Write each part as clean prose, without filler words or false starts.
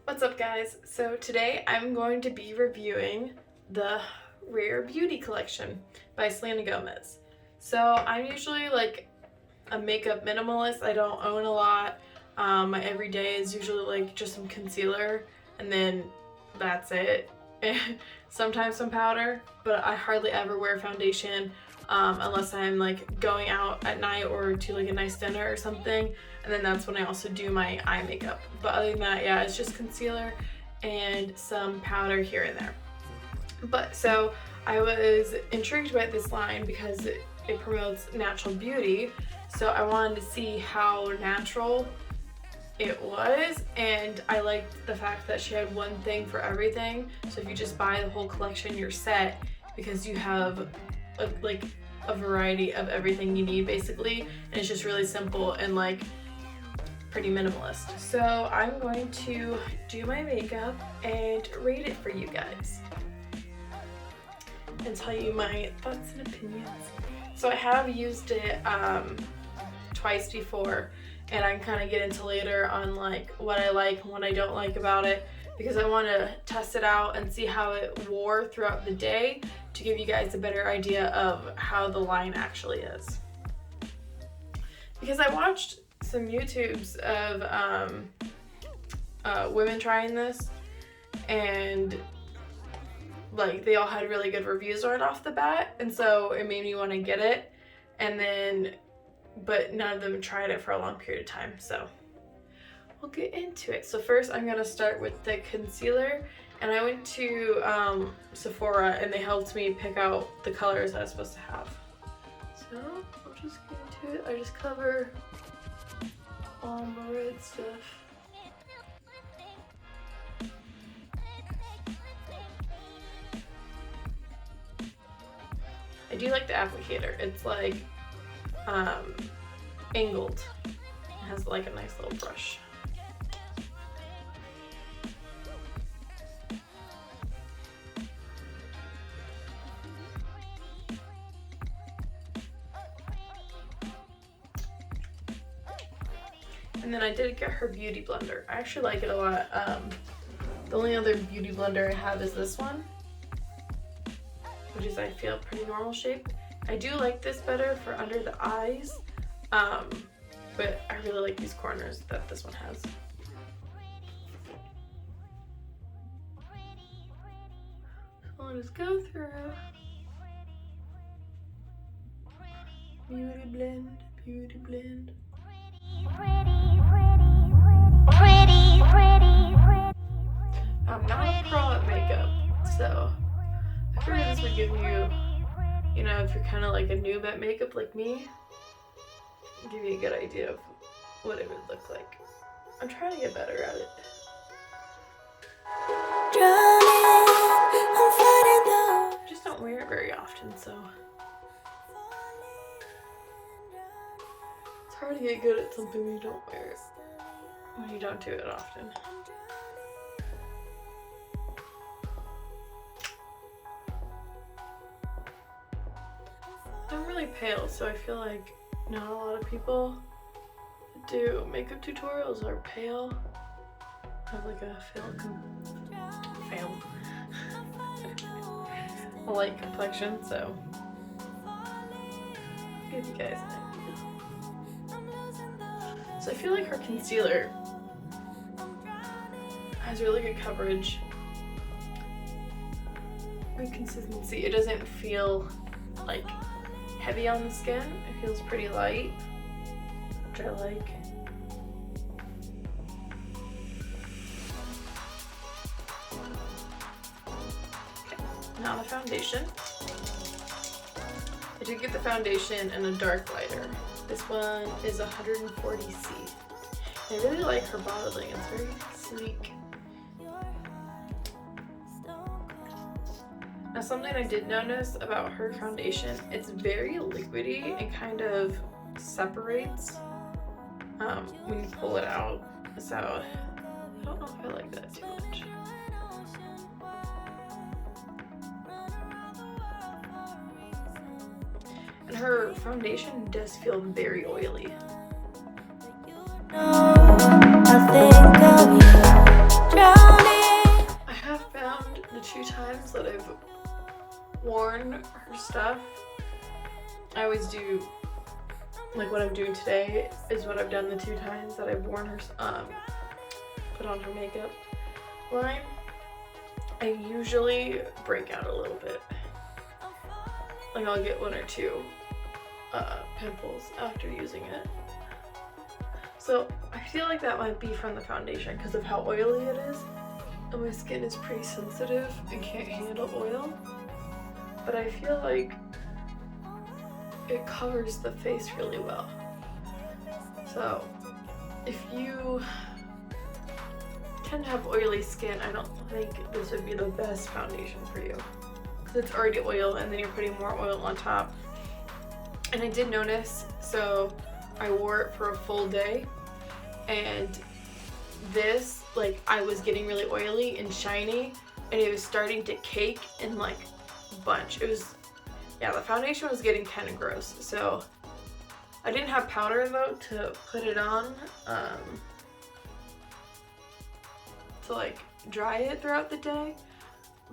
What's up, guys? So today I'm going to be reviewing the Rare Beauty collection by Selena Gomez. So I'm usually like a makeup minimalist. I don't own a lot. My everyday is usually like just some concealer and then that's it. Sometimes some powder, but I hardly ever wear foundation unless I'm like going out at night or to like a nice dinner or something, and then that's when I also do my eye makeup. But other than that, yeah, it's just concealer and some powder here and there. But so I was intrigued by this line because it promotes natural beauty, so I wanted to see how natural it was, and I liked the fact that she had one thing for everything. So if you just buy the whole collection, you're set, because you have a variety of everything you need basically, and it's just really simple and like pretty minimalist. So I'm going to do my makeup and rate it for you guys and tell you my thoughts and opinions. So I have used it twice before, and I can kind of get into later on like what I like and what I don't like about it, because I want to test it out and see how it wore throughout the day to give you guys a better idea of how the line actually is. Because I watched some YouTubes of women trying this, and like they all had really good reviews right off the bat, and so it made me want to get it, and then but none of them tried it for a long period of time, so we'll get into it. So first I'm gonna start with the concealer, and I went to Sephora and they helped me pick out the colors I was supposed to have. So I'll just get into it. I just cover all my red stuff. I do like the applicator. It's like angled. It has like a nice little brush. And then I did get her beauty blender. I actually like it a lot. The only other beauty blender I have is this one, which is, I feel, pretty normal shape. I do like this better for under the eyes, but I really like these corners that this one has. So I'll just go through. Beauty blend, beauty blend. I'm not a pro at makeup, so I figured this would give you, you know, if you're kind of like a noob at makeup like me, give you a good idea of what it would look like. I'm trying to get better at it. I just don't wear it very often, so it's hard to get good at something when you don't wear it, when you don't do it often. I'm really pale, so I feel like not a lot of people that do makeup tutorials are pale. I have like a a light complexion, so I'll give you guys an idea. So I feel like her concealer has really good coverage, good consistency. It doesn't feel like heavy on the skin. It feels pretty light, which I like. Okay, now the foundation. I did get the foundation in a dark lighter. This one is 140C. I really like her bottling. It's very sleek. Now, something I did notice about her foundation, it's very liquidy and kind of separates when you pull it out. So I don't know if I like that too much. And her foundation does feel very oily. I think of you. worn her stuff. I always do, like what I'm doing today is what I've done the 2 times that I've worn her, put on her makeup line. I usually break out a little bit. Like I'll get 1 or 2 pimples after using it. So I feel like that might be from the foundation because of how oily it is. And my skin is pretty sensitive and can't handle oil. But I feel like it covers the face really well. So if you tend to have oily skin, I don't think this would be the best foundation for you because it's already oil and then you're putting more oil on top. And I did notice, so I wore it for a full day and this, like, I was getting really oily and shiny and it was starting to cake and like bunch. It was, yeah, the foundation was getting kind of gross. So I didn't have powder though to put it on to like dry it throughout the day,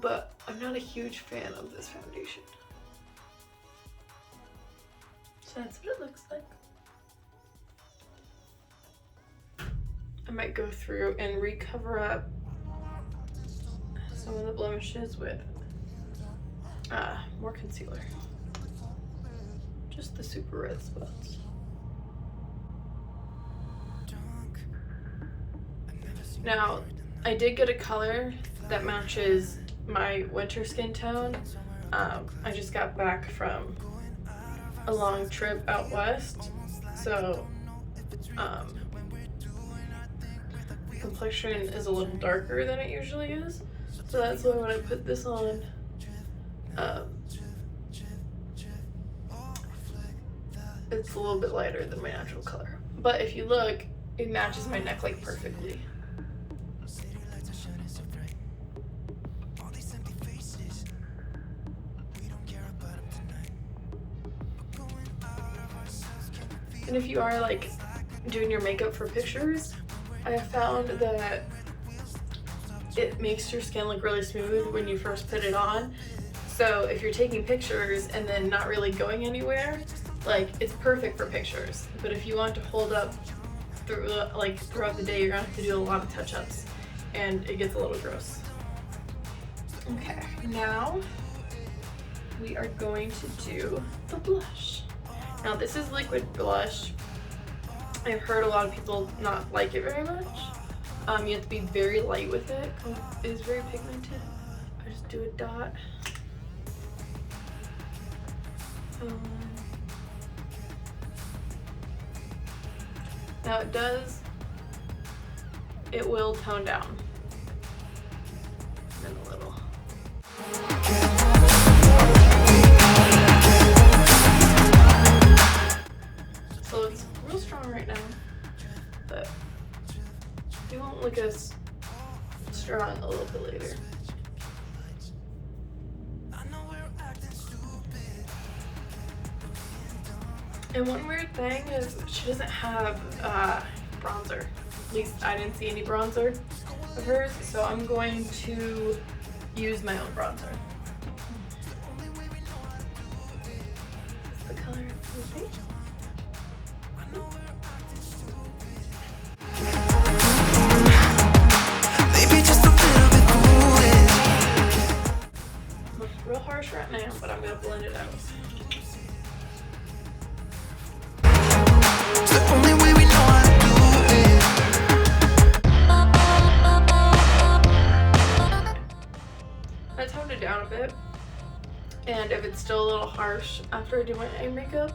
but I'm not a huge fan of this foundation. So that's what it looks like. I might go through and recover up some of the blemishes with more concealer. Just the super red spots. Now, I did get a color that matches my winter skin tone. I just got back from a long trip out west, so complexion is a little darker than it usually is. So that's why when I put this on, it's a little bit lighter than my natural color. But if you look, it matches my neck like perfectly. And if you are like doing your makeup for pictures, I have found that it makes your skin look really smooth when you first put it on. So if you're taking pictures and then not really going anywhere, like, it's perfect for pictures. But if you want to hold up through, like, throughout the day, you're gonna have to do a lot of touch-ups and it gets a little gross. Okay, now we are going to do the blush. Now this is liquid blush. I've heard a lot of people not like it very much. You have to be very light with it because it is very pigmented. I just do a dot. Now it will tone down. And a little. So it's real strong right now, but it won't look as strong a little bit later. And one weird thing is she doesn't have bronzer. At least I didn't see any bronzer of hers, so I'm going to use my own bronzer. The color of the page. Looks real harsh right now, but I'm gonna blend it out. I toned it down a bit, and if it's still a little harsh after I do my eye makeup,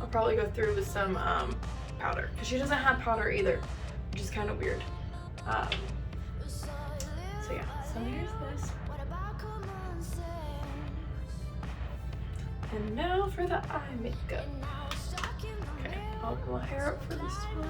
I'll probably go through with some powder, because she doesn't have powder either, which is kind of weird. So yeah, so here's this. And now for the eye makeup. Okay, I'll put my hair up for this one.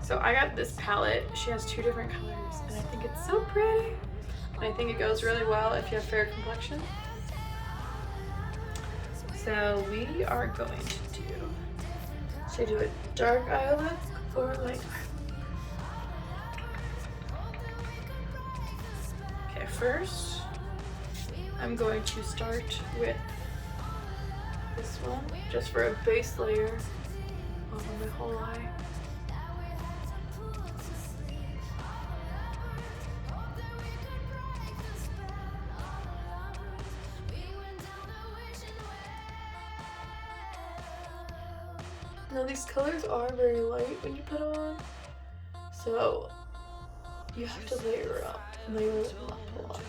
So I got this palette. She has 2 different colors and I think it's so pretty. And I think it goes really well if you have fair complexion. So we are going to do, should I do a dark eyelid or light? Okay, first I'm going to start with this one, just for a base layer over my whole eye. Now these colors are very light when you put them on, so you have to layer them up a lot.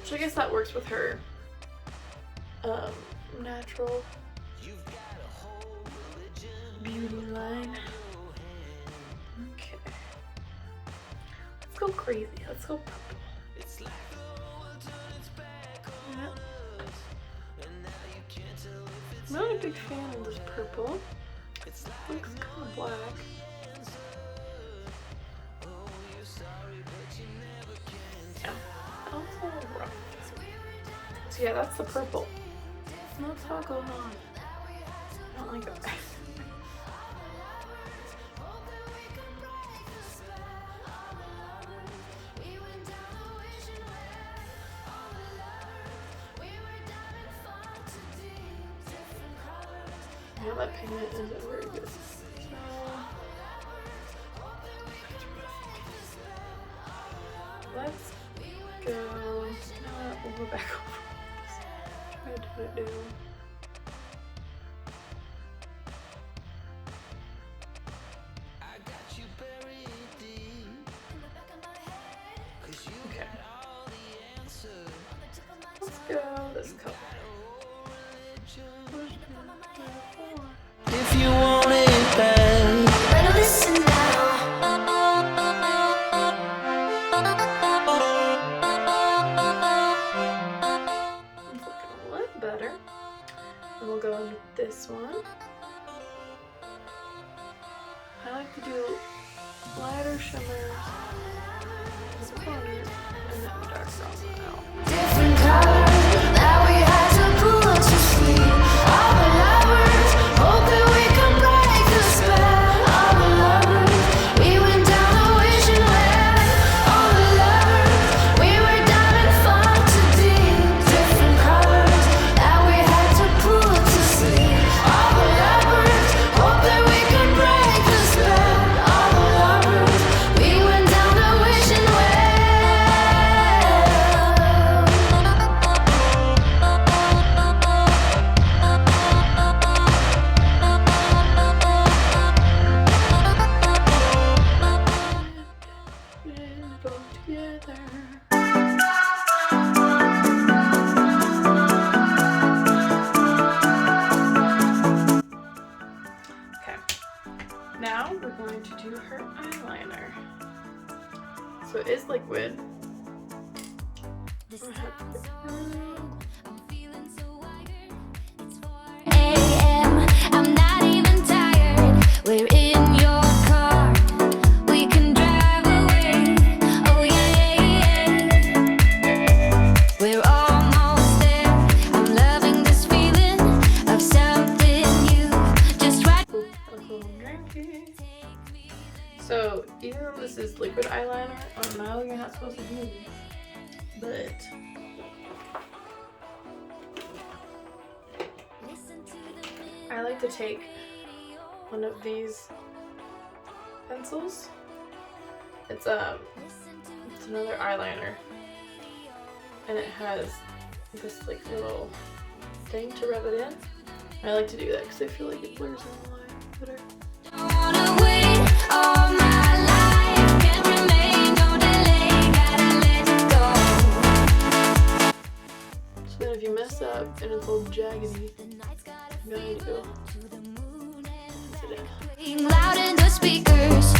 So I guess that works with her natural beauty line. Okay, let's go crazy. Let's go purple. Yeah. I'm not a big fan of this purple. It looks kind of black. Yeah, also rough. So yeah, that's the purple. And that's how it goes on. I don't like it. Yeah, that pigment isn't very good. So let's go. We'll go back over this. Try to do it down. Okay. Let's go this color. If you want it bad, better listen now. It's looking a little better. And we'll go in with this one. I like to do lighter shimmers in the corner and then dark brown out. Different colors that we had to pull us to sleep. All the lovers hope that we can break the spell. All the lovers, we went down the wishing well. All the lovers, we were diving far too deep. Different colors that we had to pull us to sleep. All the lovers hope that we can break the spell. All the lovers, we went down the wishing well. Together. Okay, now we're going to do her eyeliner. So it is liquid. I'm not even tired. We're in your car. We can drive away. Oh yeah. We're almost there. I'm loving this feeling of something new. Just right. So even though this is liquid eyeliner, I know you're not supposed to do this, but I like to take one of these pencils. It's another eyeliner, and it has this like little thing to rub it in. I like to do that because I feel like it blurs in the line better. Wanna wait all my life. Can't remain, no delay. Gotta let it go. So then if you mess up and it's all jaggedy, you know how to go. Loud in the speakers,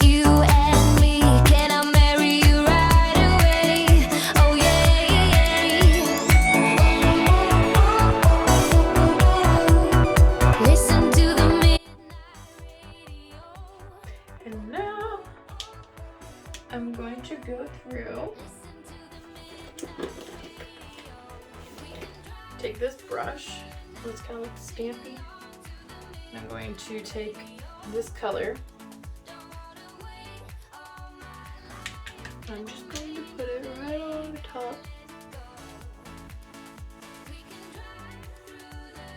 you and me. Can I marry you right away? Oh yeah. Listen to the midnight radio. And now I'm going to go through, take this brush so it's kind of like stampy. And I'm going to take this color. I'm just going to put it right on the top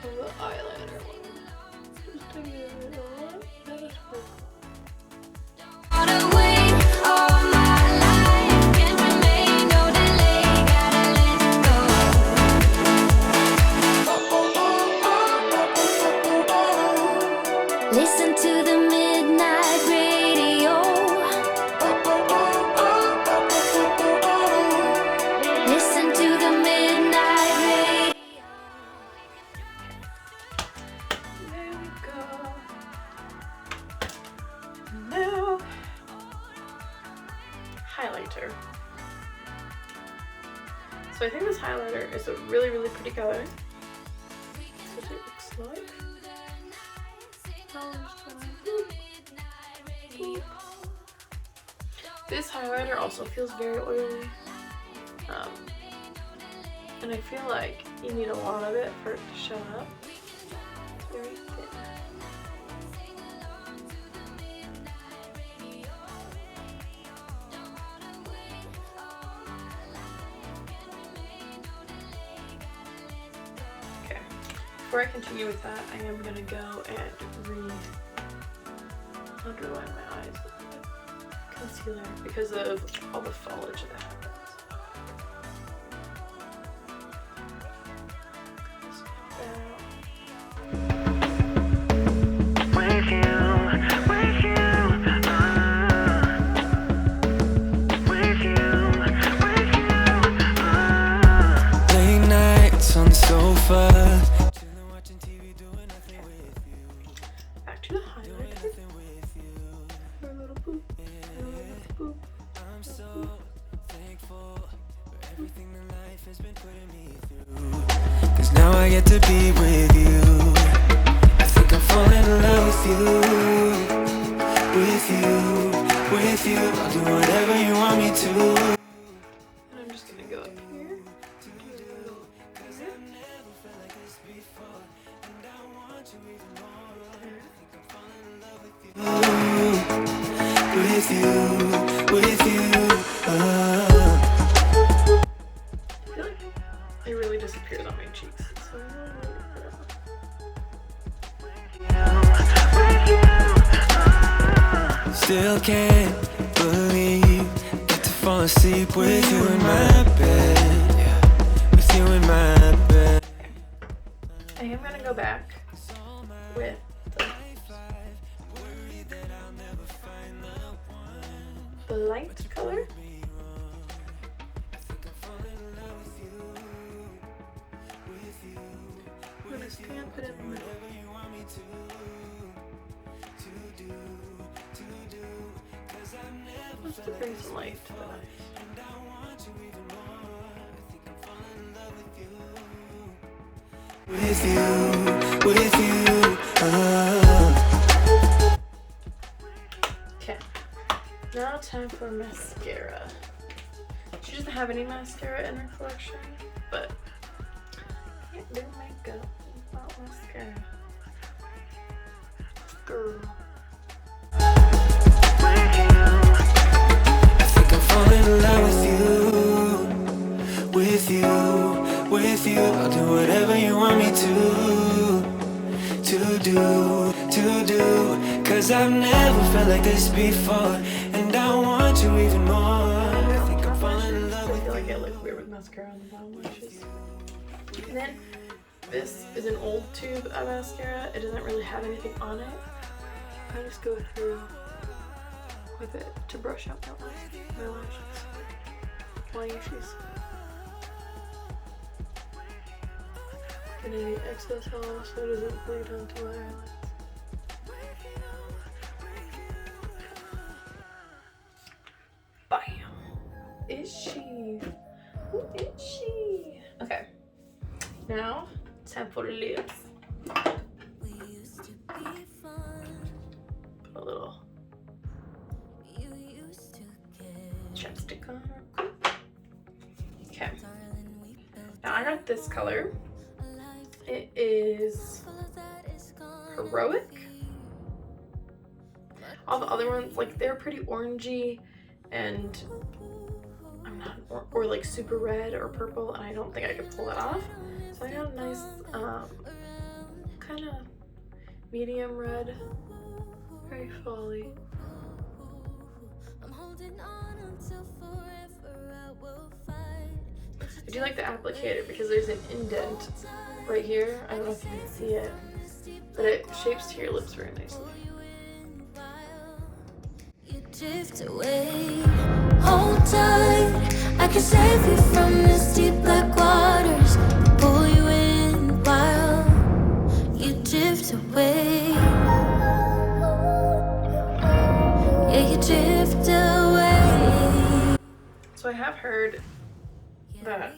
of the eyeliner one. Just to give it a little bit of sparkle. Listen to the midnight radio. Listen to the midnight radio. There we go. Now, highlighter. So I think this highlighter is a really, really pretty color. That's what it looks like. This highlighter also feels very oily, and I feel like you need a lot of it for it to show up. It's very thin. Okay, before I continue with that, I am gonna go and underline my eyes with concealer because of all the foliage that happens. Late nights on the sofa. Back to the highlighter. A little boop. A little boop. I'm so thankful for everything that life has been putting me through. 'Cause now I get to be with you. I think I'm falling in love with you. With you, with you. I'll do whatever you want me to. And I'm just gonna go up here. With you, with you. I feel like it really disappears on my cheeks. So I'm gonna put it on. Still can't believe get to fall asleep with you in my bed. Yeah, with you in my bed. I am gonna go back with the light color. I'm gonna stamp it in the middle. Just to bring some light to the eyes. With you, with you. Okay, now time for mascara. She doesn't have any mascara in her collection, but can't do makeup without mascara. Girl. I think I'm falling in love with you. With you, with you. I'll do whatever you want me to do. 'Cause I've never felt like this before, and I want you even more. I think I'm falling in love I with feel like you. I look weird with mascara on the bottom lashes. And then this is an old tube of mascara. It doesn't really have anything on it. I just go through with it to brush out my lashes. And any excess off so it doesn't bleed onto my eyelids. Bam! Is she? Who is she? Okay. Now, time for lips. Put a little chapstick on her. Okay. Now I got this color. It is Heroic. All the other ones, like, they're pretty orangey, and I'm not, or like super red or purple, and I don't think I could pull that off. So I got a nice kind of medium red, very folly. I do like the applicator because there's an indent right here. I don't know if you can see it, but it shapes to your lips very nicely. You drift away, hold tight. I can save you from these deep black waters, pull you in while you drift away. Yeah, you drift away. So I have heard that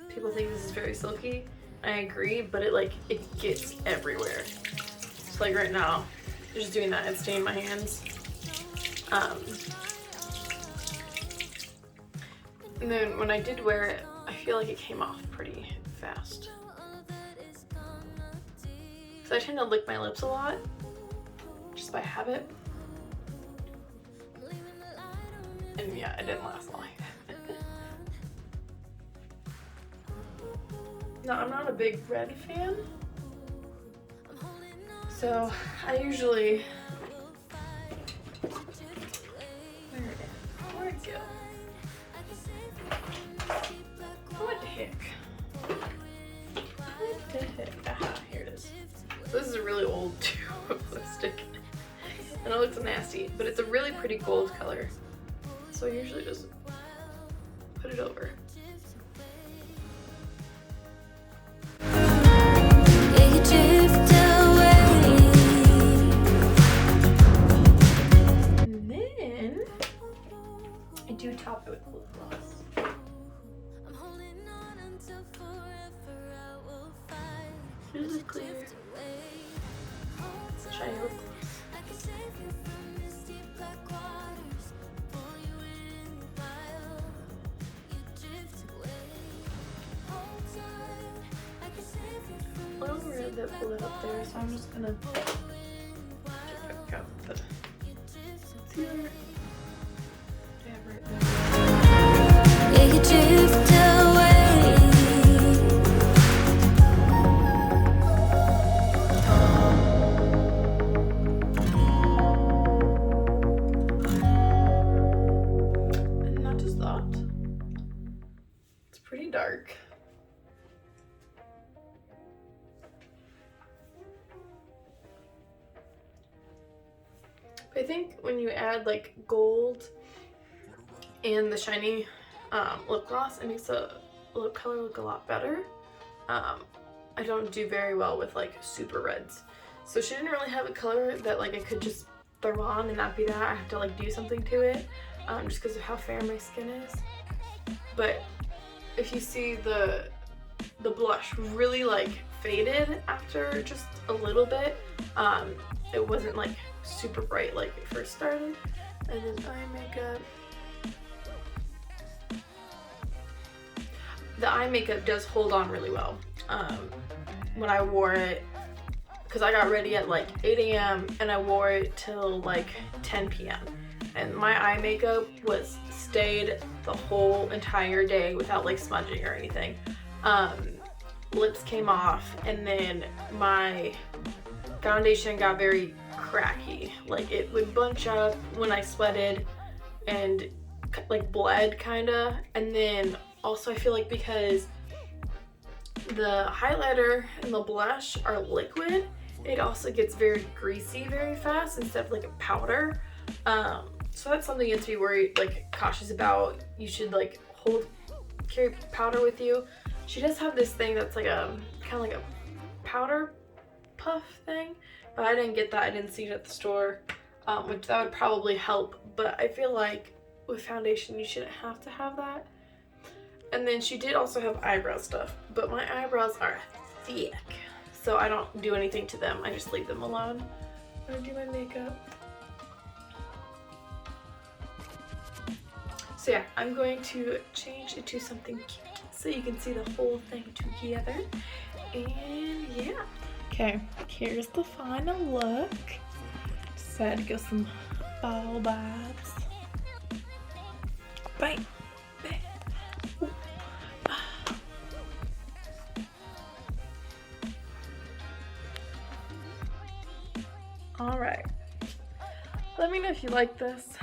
people think this is very silky. I agree, but it gets everywhere. So like right now, just doing that, it's staining my hands. And then when I did wear it, I feel like it came off pretty fast. So I tend to lick my lips a lot, just by habit. And yeah, it didn't last long. No, I'm not a big red fan. So I usually, where'd it go? What the heck? What the heck? Aha, here it is. So this is a really old tube of lipstick. And it looks nasty, but it's a really pretty gold color. So I usually just put it over. And then I do top it with lip gloss. Really clear, shiny lip gloss. A little red that pulled it up there, so I'm just gonna get back up the concealer. Yeah, right there. Yeah, you drift away. And not just that, it's pretty dark. I think when you add like gold and the shiny lip gloss, it makes the lip color look a lot better. I don't do very well with like super reds. So she didn't really have a color that like I could just throw on and not be that. I have to like do something to it just because of how fair my skin is. But if you see the blush really like faded after just a little bit. It wasn't like super bright like it first started. And then eye makeup. The eye makeup does hold on really well. When I wore it, because I got ready at like 8 a.m. and I wore it till like 10 p.m. and my eye makeup stayed the whole entire day without like smudging or anything. Lips came off, and then my foundation got very cracky. Like it would bunch up when I sweated and like bled kinda. And then also I feel like because the highlighter and the blush are liquid, it also gets very greasy very fast instead of like a powder. So that's something you have to be worried, like cautious about. You should like carry powder with you. She does have this thing that's like a kind of like a powder puff thing, but I didn't get that. I didn't see it at the store, which that would probably help. But I feel like with foundation you shouldn't have to have that. And then she did also have eyebrow stuff, but my eyebrows are thick, so I don't do anything to them. I just leave them alone when I do my makeup. So yeah, I'm going to change into something cute. so you can see the whole thing together. And yeah. Okay, here's the final look. Decided to go some ball vibes. Bang, bang. Ooh. All right. Let me know if you like this.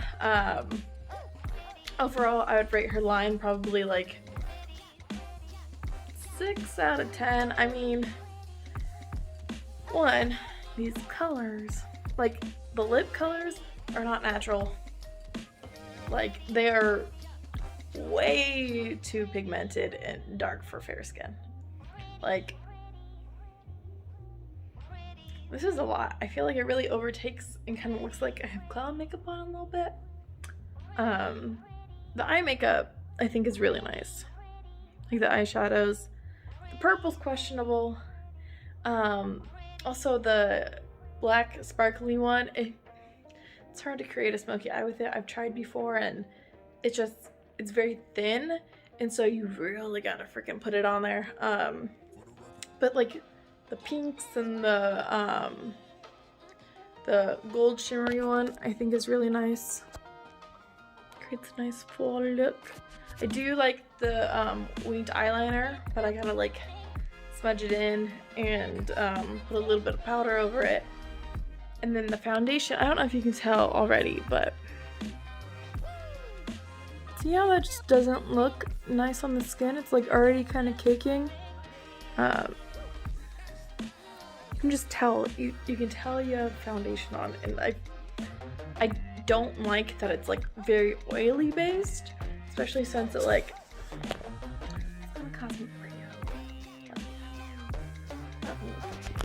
Overall, I would rate her line probably like 6 out of 10. I mean, one, these colors, like the lip colors are not natural. Like they are way too pigmented and dark for fair skin. Like this is a lot. I feel like it really overtakes and kind of looks like I have cloud makeup on a little bit. The eye makeup I think is really nice. Like the eyeshadows. The purple's questionable. Also the black sparkly one, it's hard to create a smoky eye with it. I've tried before and it's very thin, and so you really gotta freaking put it on there. But like the pinks and the gold shimmery one I think is really nice. Creates a nice full look. I do like the winged eyeliner, but I gotta like smudge it in and put a little bit of powder over it. And then the foundation, I don't know if you can tell already, but see how that just doesn't look nice on the skin? It's like already kind of caking. You can just tell, you can tell you have foundation on, and I don't like that it's like very oily based, especially since it like, it's gonna cause me for you.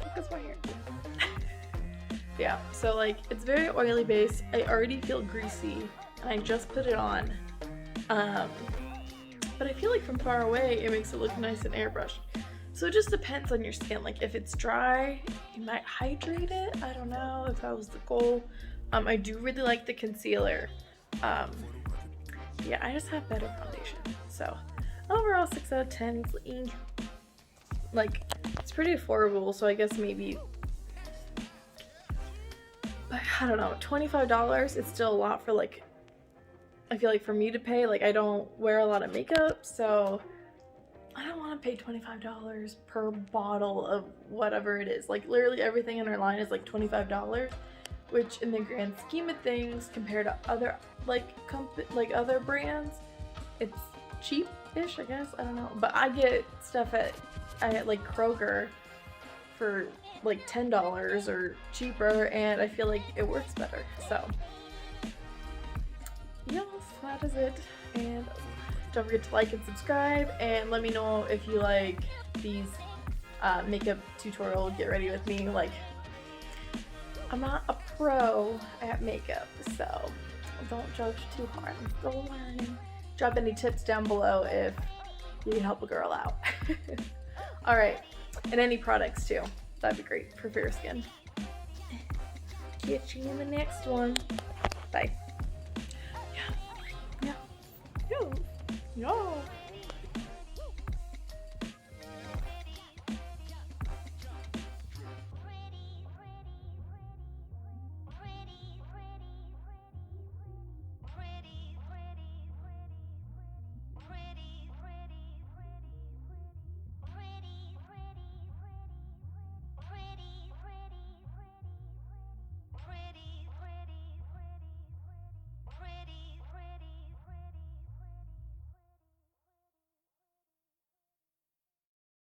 Focus my hair. Yeah, so like it's very oily based. I already feel greasy and I just put it on. But I feel like from far away it makes it look nice and airbrushed. So it just depends on your skin. Like if it's dry, you might hydrate it. I don't know if that was the goal. I do really like the concealer. Yeah, I just have better foundation. So overall 6 out of 10. Like it's pretty affordable, so I guess maybe, I don't know, $25. It's still a lot for like, I feel like for me to pay. Like I don't wear a lot of makeup, so I don't want to pay $25 per bottle of whatever it is. Like literally everything in our line is like $25, which in the grand scheme of things compared to other like other brands, it's cheap-ish, I guess. I don't know, but I get stuff at like Kroger for like $10 or cheaper, and I feel like it works better. So yes, that is it. And don't forget to like and subscribe, and let me know if you like these makeup tutorial get ready with me. Like I'm not a pro at makeup, so don't judge too hard. I'm still learning. Drop any tips down below if you can help a girl out. All right, and any products too. That'd be great for fair skin. Catch you in the next one. Bye. Yeah. Yeah. Yeah.